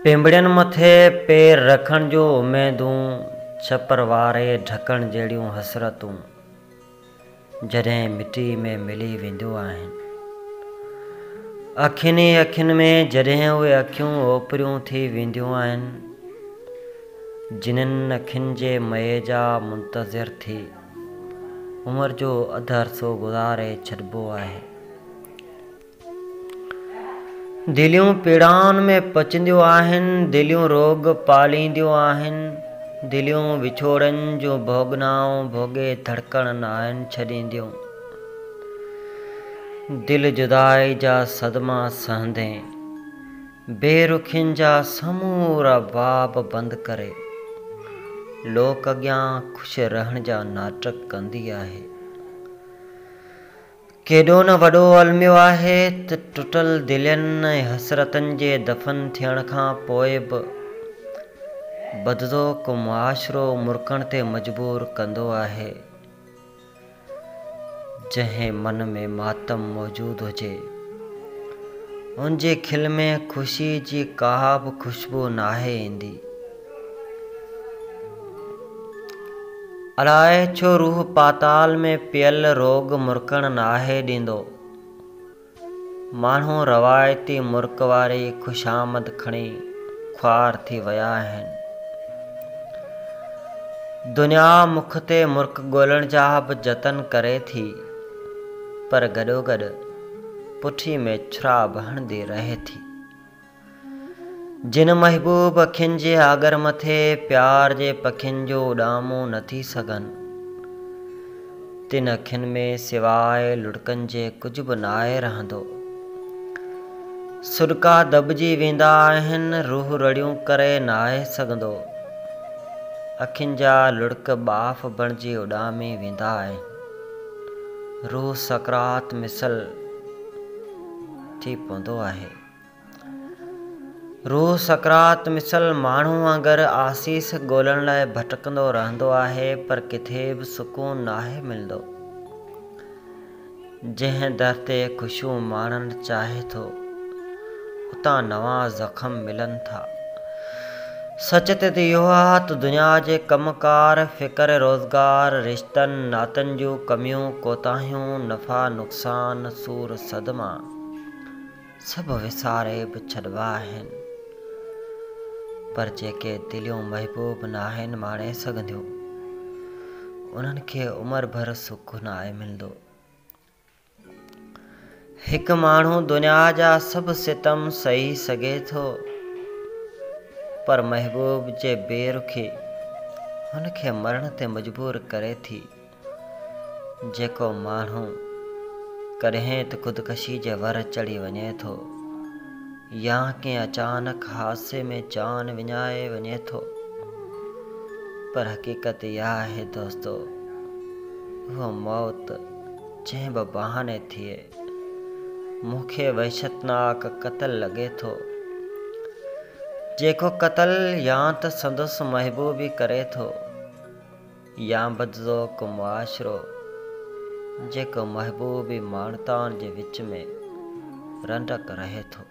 पिंबड़ियुनि मथे पेर रखण जो उमेदूं, छपर वारे ढकण जहिड़ियूं हसरतूं जॾहिं मिटी में मिली वेंदियूं आहिनि। अखियुनि ई अखियुनि में जॾहिं उहे अखियूं ओपरियूं थी वेंदियूं आहिनि, जिन्हनि अखियुनि जे मए जा मुंतज़िर थी उमिरि जो अधु अरसो गुज़ारे छॾिबो आहे। दिलियूं पीड़ाउनि में पचंदियूं आहिनि, दिलियूं रोग पालींदियूं आहिनि, दिलियूं विछोड़नि जूं भोगनाऊं भोगे धड़कण न आहिनि छॾींदियूं। दिलि जुदाई जा सदमा सहंदे बेरुखियुनि जा समूरा बाब बंदि करे लोक अॻियां ख़ुशि रहण जा नाटक कंदी आहे। केॾो न वॾो अलमियो आहे त टुटल दिलनि ऐं हसरतनि जे दफ़न थियण खां पोइ बि बदिलो को मुआशिरो मुरकण ते मजबूर कंदो आहे। जंहिं मन में मातम मौजूदु हुजे उन जे खिल में ख़ुशी जी का बि ख़ुशबू नाहे ईंदी। अलाए छो रूह पाताल में पियल रोग मुरकण नाहे ॾींदो। माण्हू रवायती मुर्क वारी ख़ुशामद खणी ख्वार थी विया आहिनि। दुनिया मुख ते मुर्क ॻोल्हण जा बि जतन करे थी, पर गॾोगॾु पुठी में छुरा बि हणंदी रहे थी। जिन महबूब अखियुनि जे आगर मथे प्यार जे पखियुनि जो उॾामो न थी सघनि, तिन अखियुनि में सिवाइ लुड़कनि जे कुझु बि नाहे रहंदो। सुॾका दॿिजी वेंदा आहिनि, रूह रड़ियूं करे नाहे सघंदो। अखियुनि जा लुड़क बाफ़ बणिजी उॾामी वेंदा आहिनि। रूह सकरात मिसल थी पवंदो आहे। रूह सकरात मिसल माण्हू वांगुरु आसीस ॻोल्हण लाइ भटकंदो रहंदो आहे, पर किथे बि सुकून नाहे मिलंदो। जंहिं दर ते ख़ुशियूं माणणु चाहे थो उतां नवां ज़ख़्म मिलनि था। सच त इहो आहे त दुनिया जे कमकार, फ़िकर, रोज़गार, रिश्तनि नातनि जूं कमियूं कोताहियूं, नफ़ा नुक़सान, सूर सदमा सभु विसारे बि छॾिबा आहिनि, पर जेके दिलियूं महबूब नाहिनि माणे सघंदियूं उन्हनि खे उमिरि भर सुख नाहे मिलंदो। हिकु माण्हू दुनिया जा सभु सितम सही सघे थो, पर महबूब जे बेरुखी हुन खे मरण ते मजबूर करे थी। जेको माण्हू कॾहिं त ख़ुदकशी जे वर चढ़ी वञे थो या कंहिं अचानक हादसे में जान विञाए वञे थो, पर हक़ीक़त इहा आहे दोस्तो, उहा मौत जंहिं बि बहाने थिए मूंखे वहशतनाक क़त्ल लॻे थो। जेको क़त्ल या त संदसि महबूबी करे थो या बदिलो को मुआशिरो जेको महबूबी माणतान जे विच में रंडक रहे थो।